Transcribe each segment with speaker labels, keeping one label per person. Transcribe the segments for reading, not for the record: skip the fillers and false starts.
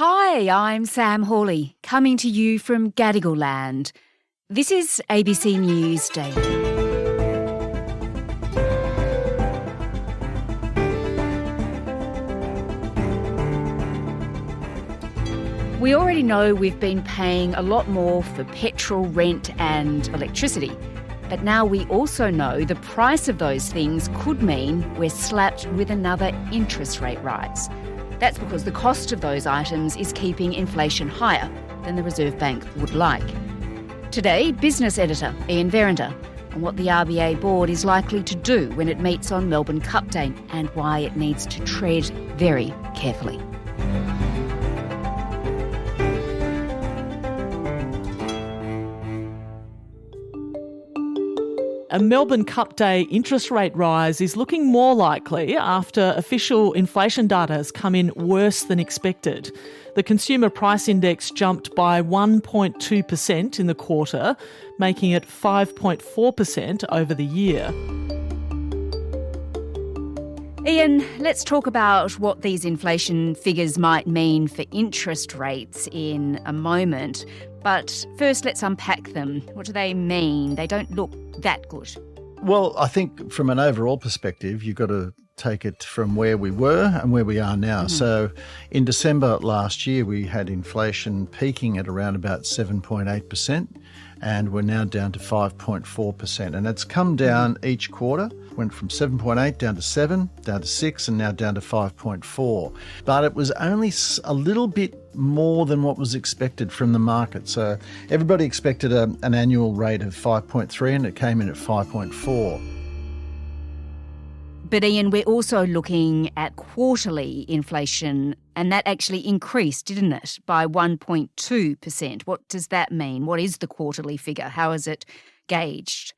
Speaker 1: Hi, I'm Sam Hawley, coming to you from Gadigal Land. This is ABC News Daily. We already know we've been paying a lot more for petrol, rent and electricity. But now we also know the price of those things could mean we're slapped with another interest rate rise. That's because the cost of those items is keeping inflation higher than the Reserve Bank would like. Today, business editor Ian Verrinder on what the RBA board is likely to do when it meets on Melbourne Cup Day and why it needs to tread very carefully.
Speaker 2: A Melbourne Cup Day interest rate rise is looking more likely after official inflation data has come in worse than expected. The Consumer Price Index jumped by 1.2% in the quarter, making it 5.4% over the year.
Speaker 1: Ian, let's talk about what these inflation figures might mean for interest rates in a moment. But first, let's unpack them. What do they mean? They don't look that good.
Speaker 3: Well, I think from an overall perspective, you've got to take it from where we were and where we are now. So in December last year, we had inflation peaking at around about 7.8%, and we're now down to 5.4%. And it's come down each quarter, went from 7.8 down to 7, down to 6, and now down to 5.4. But it was only a little bit more than what was expected from the market. So everybody expected an annual rate of 5.3, and it came in at 5.4.
Speaker 1: But Ian, we're also looking at quarterly inflation, and that actually increased, didn't it, by 1.2%. What does that mean? What is the quarterly figure? How is it gauged?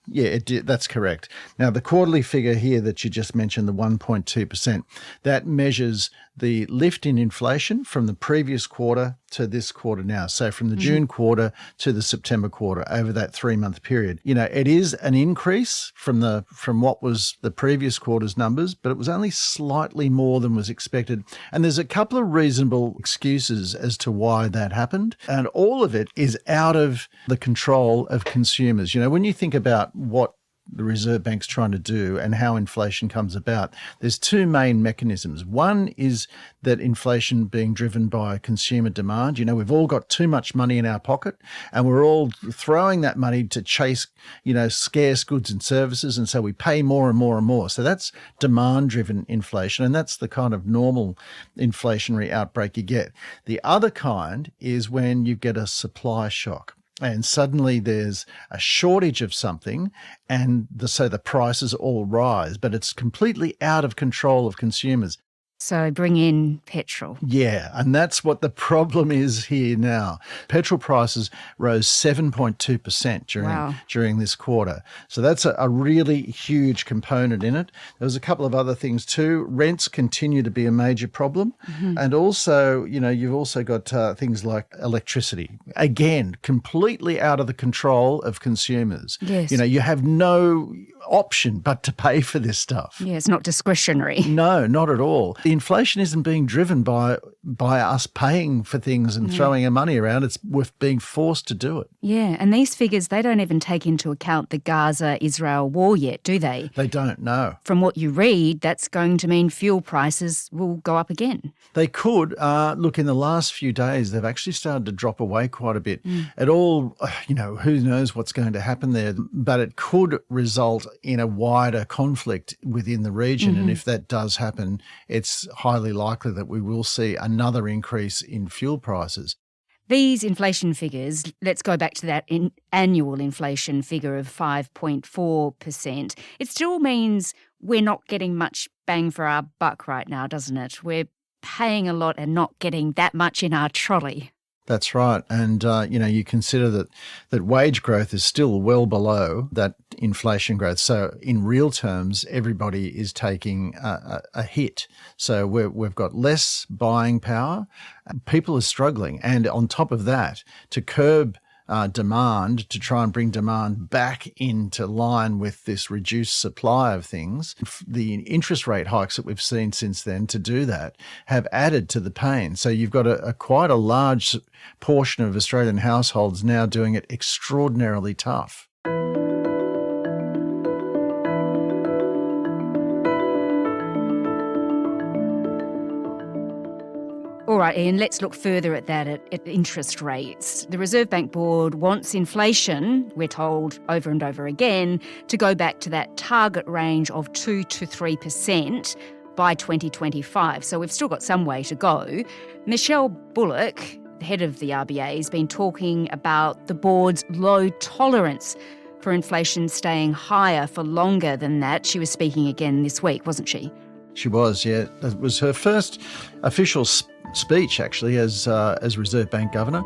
Speaker 3: Yeah, that's correct. Now, the quarterly figure here that you just mentioned, the 1.2%, that measures the lift in inflation from the previous quarter to this quarter now. So from the June quarter to the September quarter over that 3-month period. You know, it is an increase from what was the previous quarter's numbers, but it was only slightly more than was expected. And there's a couple of reasonable excuses as to why that happened. And all of it is out of the control of consumers. You know, when you think about what the Reserve Bank's trying to do and how inflation comes about, there's two main mechanisms. One is that inflation being driven by consumer demand. You know, we've all got too much money in our pocket and we're all throwing that money to chase, scarce goods and services. And so we pay more and more and more. So that's demand-driven inflation. And that's the kind of normal inflationary outbreak you get. The other kind is when you get a supply shock. And suddenly there's a shortage of something and so the prices all rise, but it's completely out of control of consumers.
Speaker 1: So bring in petrol.
Speaker 3: Yeah, and that's what the problem is here now. Petrol prices rose 7.2% during this quarter. So that's a really huge component in it. There was a couple of other things too. Rents continue to be a major problem. And also, you've also got things like electricity. Again, completely out of the control of consumers.
Speaker 1: Yes.
Speaker 3: You have no option but to pay for this stuff.
Speaker 1: Yeah, it's not discretionary.
Speaker 3: No, not at all. The inflation isn't being driven by us paying for things and throwing our money around. It's with being forced to do it.
Speaker 1: Yeah, and these figures, they don't even take into account the Gaza-Israel war yet, do they?
Speaker 3: They don't, no.
Speaker 1: From what you read, that's going to mean fuel prices will go up again.
Speaker 3: They could. Look, in the last few days, they've actually started to drop away quite a bit. It all, who knows what's going to happen there, but it could result in a wider conflict within the region. And if that does happen, it's highly likely that we will see another increase in fuel prices.
Speaker 1: These inflation figures, let's go back to that annual inflation figure of 5.4%. It still means we're not getting much bang for our buck right now, doesn't it? We're paying a lot and not getting that much in our trolley.
Speaker 3: That's right. And, you consider that wage growth is still well below that inflation growth. So in real terms, everybody is taking a hit. So we've got less buying power. People are struggling. And on top of that, to curb demand to try and bring demand back into line with this reduced supply of things. The interest rate hikes that we've seen since then to do that have added to the pain. So you've got quite a large portion of Australian households now doing it extraordinarily tough.
Speaker 1: All right, Ian, let's look further at that, at interest rates. The Reserve Bank Board wants inflation, we're told over and over again, to go back to that target range of 2 to 3% by 2025. So we've still got some way to go. Michelle Bullock, the head of the RBA, has been talking about the board's low tolerance for inflation staying higher for longer than that. She was speaking again this week, wasn't she?
Speaker 3: She was, yeah. It was her first official speech, actually, as Reserve Bank Governor.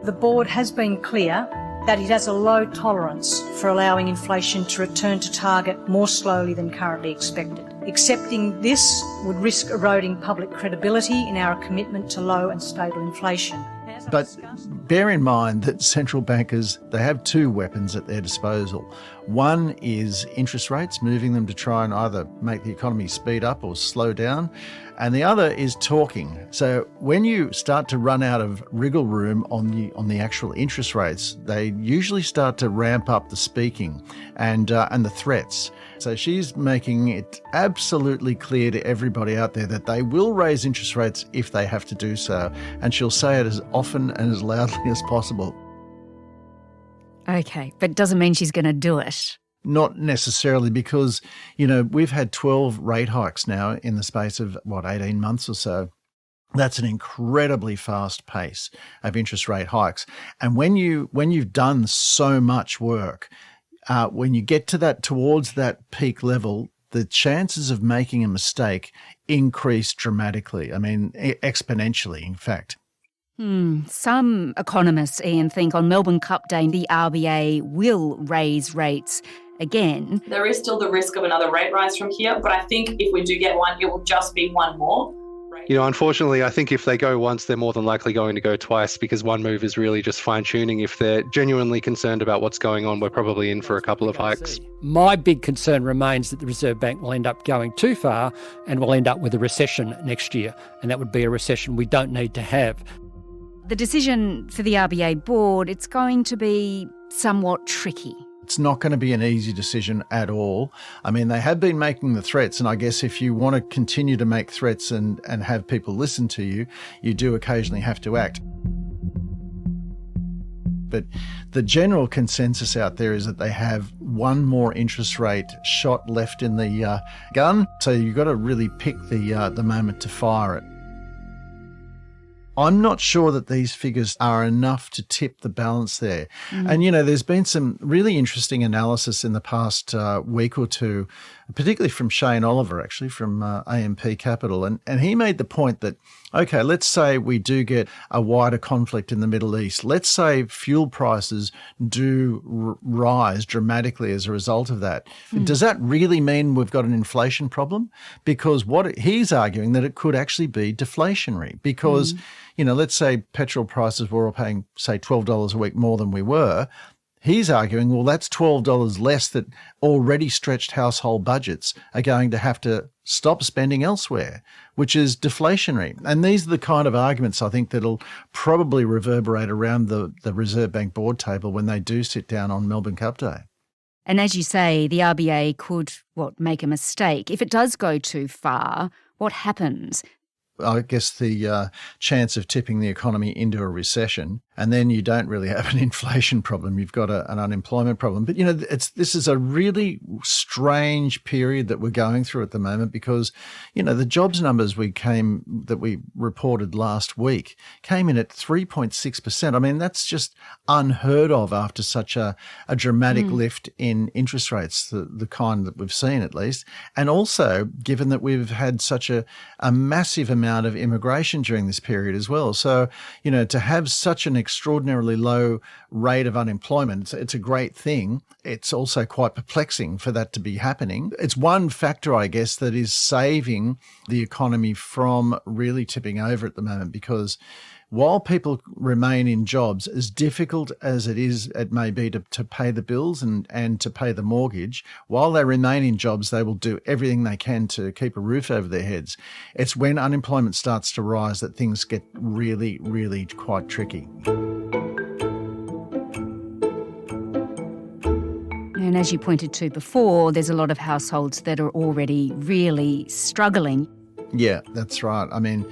Speaker 4: The board has been clear that it has a low tolerance for allowing inflation to return to target more slowly than currently expected. Accepting this would risk eroding public credibility in our commitment to low and stable inflation.
Speaker 3: But bear in mind that central bankers, they have two weapons at their disposal. One is interest rates, moving them to try and either make the economy speed up or slow down. And the other is talking. So when you start to run out of wriggle room on the actual interest rates, they usually start to ramp up the speaking and the threats. So she's making it absolutely clear to everybody out there that they will raise interest rates if they have to do so. And she'll say it as often and as loudly as possible.
Speaker 1: Okay, but it doesn't mean she's going to do it.
Speaker 3: Not necessarily, because, we've had 12 rate hikes now in the space of, 18 months or so. That's an incredibly fast pace of interest rate hikes. And when you've done so much work, when you get towards that peak level, the chances of making a mistake increase dramatically. I mean, exponentially, in fact.
Speaker 1: Some economists, Ian, think on Melbourne Cup Day the RBA will raise rates again.
Speaker 5: There is still the risk of another rate rise from here, but I think if we do get one, it will just be one more.
Speaker 6: Unfortunately, I think if they go once, they're more than likely going to go twice, because one move is really just fine-tuning. If they're genuinely concerned about what's going on, we're probably in for a couple of hikes.
Speaker 7: My big concern remains that the Reserve Bank will end up going too far and will end up with a recession next year, and that would be a recession we don't need to have.
Speaker 1: The decision for the RBA board, it's going to be somewhat tricky.
Speaker 3: It's not going to be an easy decision at all. I mean, they have been making the threats, and I guess if you want to continue to make threats and have people listen to you, you do occasionally have to act. But the general consensus out there is that they have one more interest rate shot left in the gun, so you've got to really pick the moment to fire it. I'm not sure that these figures are enough to tip the balance there. And, there's been some really interesting analysis in the past week or two, particularly from Shane Oliver, actually, from AMP Capital. And he made the point that, okay, let's say we do get a wider conflict in the Middle East. Let's say fuel prices do rise dramatically as a result of that. Does that really mean we've got an inflation problem? Because what he's arguing that it could actually be deflationary, because let's say petrol prices were all paying, say, $12 a week more than we were. He's arguing, well, that's $12 less that already stretched household budgets are going to have to stop spending elsewhere, which is deflationary. And these are the kind of arguments I think that'll probably reverberate around the Reserve Bank board table when they do sit down on Melbourne Cup Day.
Speaker 1: And as you say, the RBA could, make a mistake. If it does go too far, what happens?
Speaker 3: I guess the chance of tipping the economy into a recession, and then you don't really have an inflation problem. You've got an unemployment problem. But, this is a really strange period that we're going through at the moment, because, the jobs numbers that we reported last week came in at 3.6%. I mean, that's just unheard of after such a dramatic lift in interest rates, the kind that we've seen at least. And also, given that we've had such a massive amount of immigration during this period as well. So, to have such an extraordinarily low rate of unemployment, it's a great thing. It's also quite perplexing for that to be happening. It's one factor, I guess, that is saving the economy from really tipping over at the moment, because while people remain in jobs, as difficult as it may be to pay the bills and to pay the mortgage, while they remain in jobs, they will do everything they can to keep a roof over their heads. It's when unemployment starts to rise that things get really, really quite tricky.
Speaker 1: And as you pointed to before, there's a lot of households that are already really struggling.
Speaker 3: Yeah, that's right. I mean,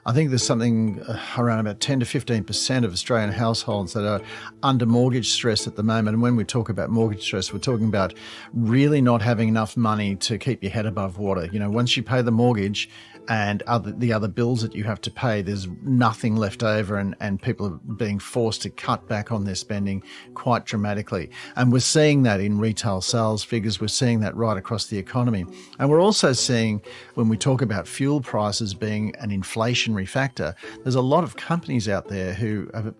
Speaker 3: I think there's something around about 10 to 15% of Australian households that are under mortgage stress at the moment. And when we talk about mortgage stress, we're talking about really not having enough money to keep your head above water. You know, once you pay the mortgage and the other bills that you have to pay, there's nothing left over, and people are being forced to cut back on their spending quite dramatically. And we're seeing that in retail sales figures. We're seeing that right across the economy. And we're also seeing, when we talk about fuel prices being an inflationary factor, there's a lot of companies out there who are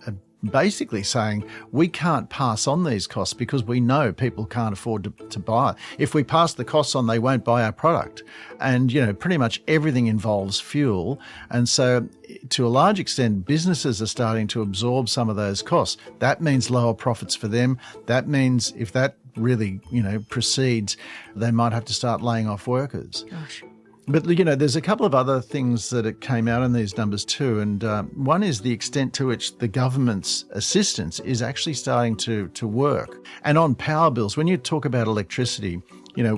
Speaker 3: basically saying we can't pass on these costs because we know people can't afford to buy. If we pass the costs on, they won't buy our product. And, you know, pretty much everything involves fuel. And so to a large extent, businesses are starting to absorb some of those costs. That means lower profits for them. That means if that really, proceeds, they might have to start laying off workers.
Speaker 1: Gosh.
Speaker 3: But, there's a couple of other things that came out in these numbers too. And one is the extent to which the government's assistance is actually starting to work. And on power bills, when you talk about electricity,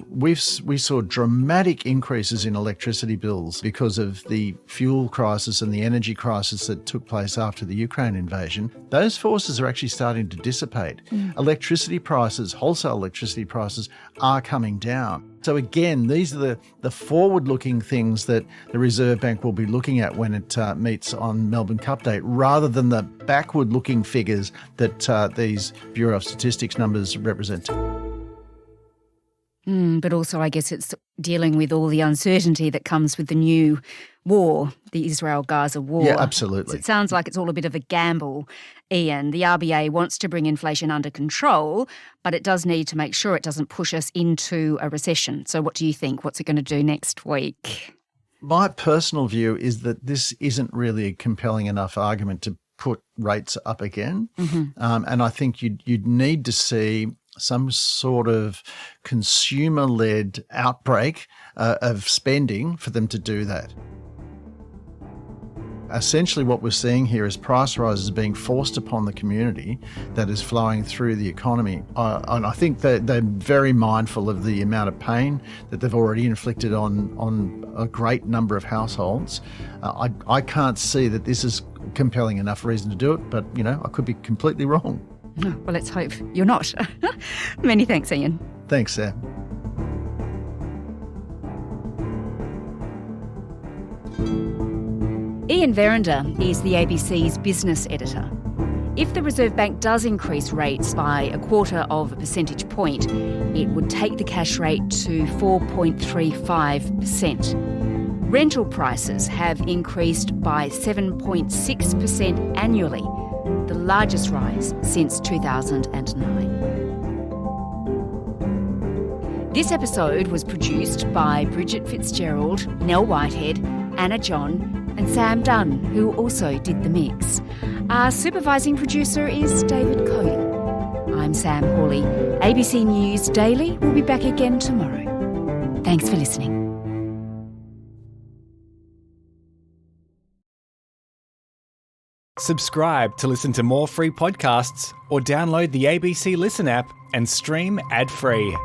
Speaker 3: we saw dramatic increases in electricity bills because of the fuel crisis and the energy crisis that took place after the Ukraine invasion. Those forces are actually starting to dissipate. Electricity prices, wholesale electricity prices, are coming down. So again, these are the forward-looking things that the Reserve Bank will be looking at when it meets on Melbourne Cup Day, rather than the backward-looking figures that these Bureau of Statistics numbers represent.
Speaker 1: But also, I guess it's dealing with all the uncertainty that comes with the new war, the Israel-Gaza war.
Speaker 3: Yeah, absolutely.
Speaker 1: So it sounds like it's all a bit of a gamble, Ian. The RBA wants to bring inflation under control, but it does need to make sure it doesn't push us into a recession. So what do you think? What's it going to do next week?
Speaker 3: My personal view is that this isn't really a compelling enough argument to put rates up again. And I think you'd need to see some sort of consumer-led outbreak of spending for them to do that. Essentially what we're seeing here is price rises being forced upon the community that is flowing through the economy. And I think that they're very mindful of the amount of pain that they've already inflicted on a great number of households. I can't see that this is compelling enough reason to do it, but, I could be completely wrong.
Speaker 1: Well, let's hope you're not. Many thanks, Ian.
Speaker 3: Thanks, Sam.
Speaker 1: Ian Verinder is the ABC's business editor. If the Reserve Bank does increase rates by 1/4 of a percentage point, it would take the cash rate to 4.35%. Rental prices have increased by 7.6% annually, the largest rise since 2009. This episode was produced by Bridget Fitzgerald, Nell Whitehead, Anna John and Sam Dunn, who also did the mix. Our supervising producer is David Cody. I'm Sam Hawley. ABC News Daily will be back again tomorrow. Thanks for listening.
Speaker 8: Subscribe to listen to more free podcasts or download the ABC Listen app and stream ad-free.